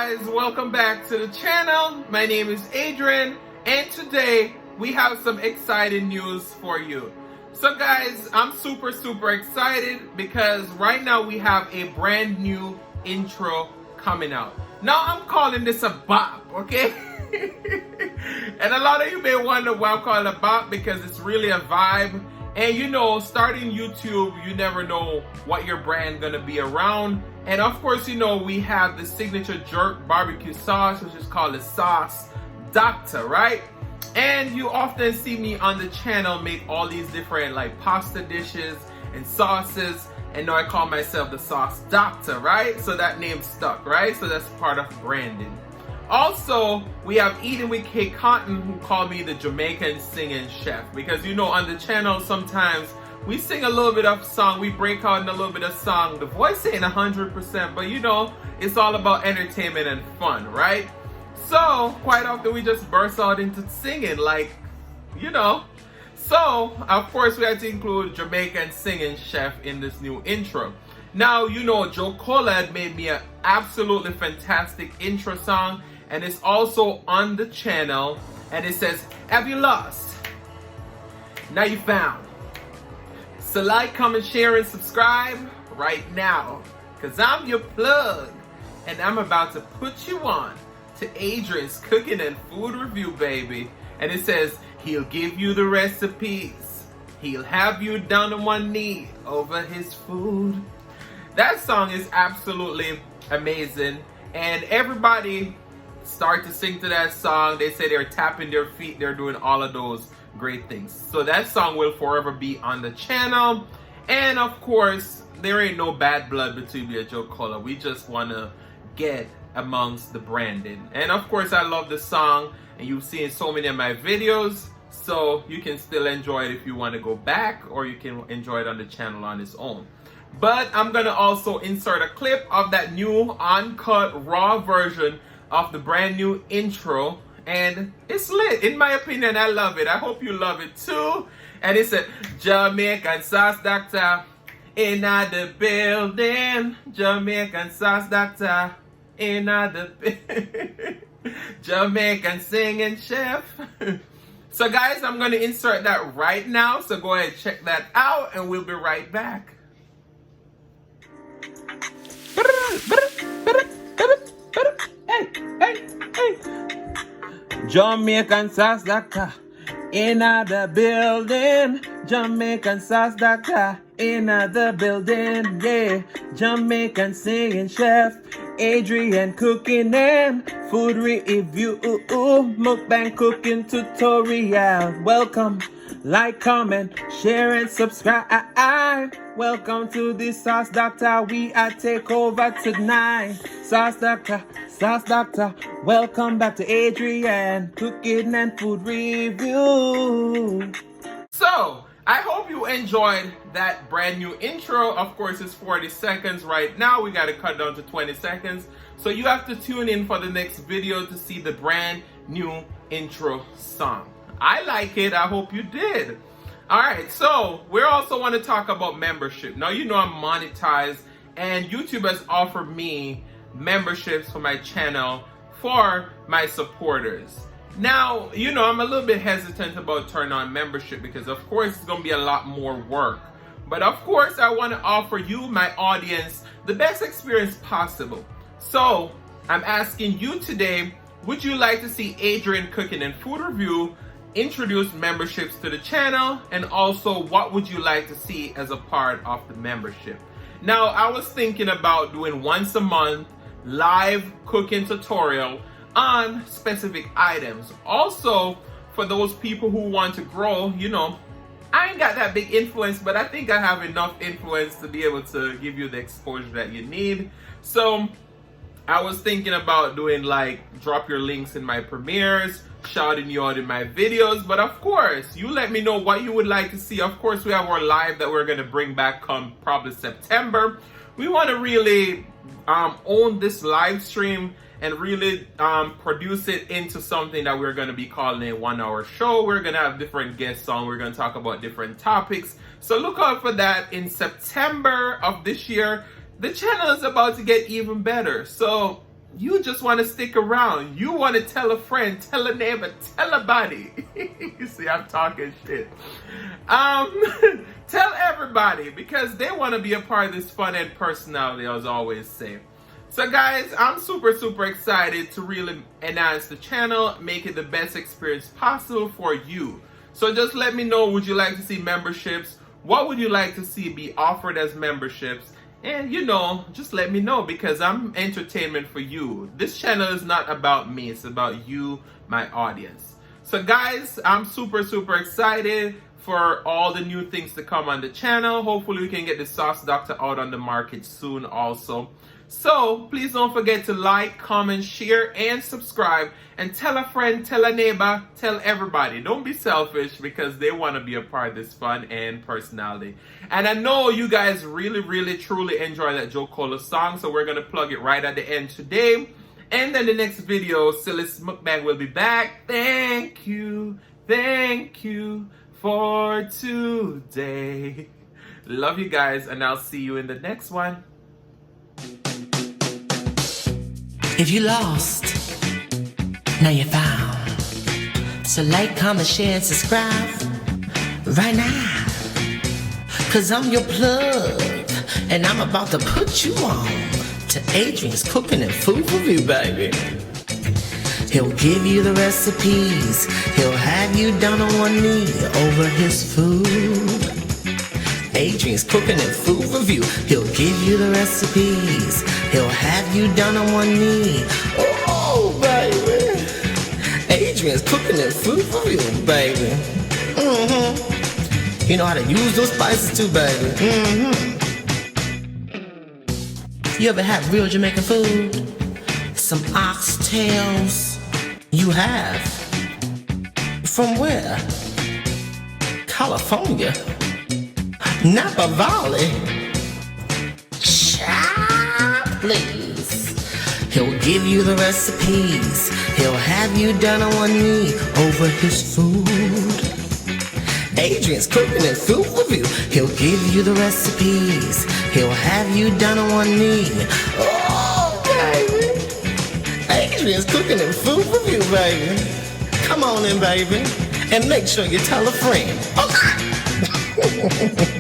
guys, welcome back to the channel. My name is Adrian, and today we have some exciting news for you. So guys, I'm super excited because right now we have a brand new intro coming out. Now I'm calling this a bop, okay? And a lot of you may wonder why I'm calling it a bop, because it's really a vibe. And you know, starting YouTube, you never know what your brand gonna be around. And of course, you know, we have the signature jerk barbecue sauce, which is called the Sauce Doctor, right? And you often see me on the channel make all these different like pasta dishes and sauces. And now I call myself the Sauce Doctor, right? So that name stuck, right? So that's part of branding. Also, we have Eating with Kate Cotton, who call me the Jamaican singing chef, because you know on the channel sometimes we sing a little bit of song, we break out in a little bit of song. The voice ain't 100%, but you know, it's all about entertainment and fun, right? So quite often we just burst out into singing, like, you know. So of course we had to include Jamaican singing chef in this new intro. Now, you know, Joe Cola had made me an absolutely fantastic intro song, and it's also on the channel, and it says, "Have you lost? Now you found." So like, comment, share, and subscribe right now, because I'm your plug, and I'm about to put you on to Adrian's cooking and food review, baby. And it says, he'll give you the recipes. He'll have you down on one knee over his food. That song is absolutely amazing, and everybody start to sing to that song. They say they're tapping their feet, they're doing all of those great things. So that song will forever be on the channel. And of course, there ain't no bad blood between me and Joe Cola. We just want to get amongst the branding. And of course, I love the song, and you've seen so many of my videos, so you can still enjoy it if you want to go back, or you can enjoy it on the channel on its own. But I'm gonna also insert a clip of that new uncut raw version of the brand new intro, and it's lit. In my opinion, I love it. I hope you love it too. And it's a Jamaican Sauce Doctor in the building. Jamaican Sauce Doctor in the Jamaican singing chef. So guys, I'm gonna insert that right now. So go ahead, check that out, and we'll be right back. Hey. Jamaican Sauce Doctor in the building. Jamaican Sauce Doctor in the building. Yeah, Jamaican singing chef Adrian cooking and food review. Mukbang cooking tutorial. Welcome. Like, comment, share, and subscribe. Welcome to the Sauce Doctor. We are take over tonight. Sauce Doctor, welcome back to Adrian Cooking and Food Review. So, I hope you enjoyed that brand new intro. Of course, it's 40 seconds right now. We got to cut down to 20 seconds. So you have to tune in for the next video to see the brand new intro song. I like it. I hope you did. All right, so we also want to talk about membership. Now, you know I'm monetized, and YouTube has offered me memberships for my channel for my supporters. Now, you know, I'm a little bit hesitant about turning on membership because, of course, it's going to be a lot more work. But, of course, I want to offer you, my audience, the best experience possible. So, I'm asking you today, would you like to see Adrian Cooking and Food Review introduce memberships to the channel? And also, what would you like to see as a part of the membership? Now, I was thinking about doing once a month live cooking tutorial on specific items. Also, for those people who want to grow, you know, I ain't got that big influence, but I think I have enough influence to be able to give you the exposure that you need. So I was thinking about doing like drop your links in my premieres, shouting you out in my videos. But of course, you let me know what you would like to see. Of course, we have our live that we're going to bring back come probably September. We want to really own this live stream and really produce it into something that we're going to be calling a 1 hour show. We're going to have different guests on. We're going to talk about different topics. So look out for that in September of this year. The channel is about to get even better. So you just want to stick around. You want to tell a friend, tell a neighbor, tell a buddy. You see, I'm talking shit. Tell everybody because they want to be a part of this fun and personality, as I always say. So guys, I'm super excited to really enhance the channel, make it the best experience possible for you. So just let me know, would you like to see memberships? What would you like to see be offered as memberships? And you know, just let me know because I'm entertainment for you. This channel is not about me, it's about you, my audience. So guys, I'm super excited for all the new things to come on the channel. Hopefully we can get the Sauce Doctor out on the market soon also. So please don't forget to like, comment, share, and subscribe. And tell a friend, tell a neighbor, tell everybody. Don't be selfish because they want to be a part of this fun and personality. And I know you guys really truly enjoy that Joe Cola song. So we're going to plug it right at the end today. And then the next video, Silly's Mukbang will be back. Thank you for today. Love you guys, and I'll see you in the next one. If you lost, now you're found. So like, comment, share, and subscribe right now. Cause I'm your plug, and I'm about to put you on to Adrian's Cooking and Food Review, baby. He'll give you the recipes. He'll have you down on one knee over his food. Adrian's Cooking and Food Review. He'll give you the recipes. He'll have you down on one knee. Oh, baby. Adrian's Cooking and Food Review, baby. You know how to use those spices too, baby. You ever had real Jamaican food? Some oxtails? You have? From where? California? Napa Valley? Child, please. He'll give you the recipes. He'll have you down on one knee over his food. Adrian's Cooking and Food Review. He'll give you the recipes. He'll have you down on one knee. Oh, baby. Adrian's Cooking and Food Review, baby. Come on in, baby. And make sure you tell a friend. Okay?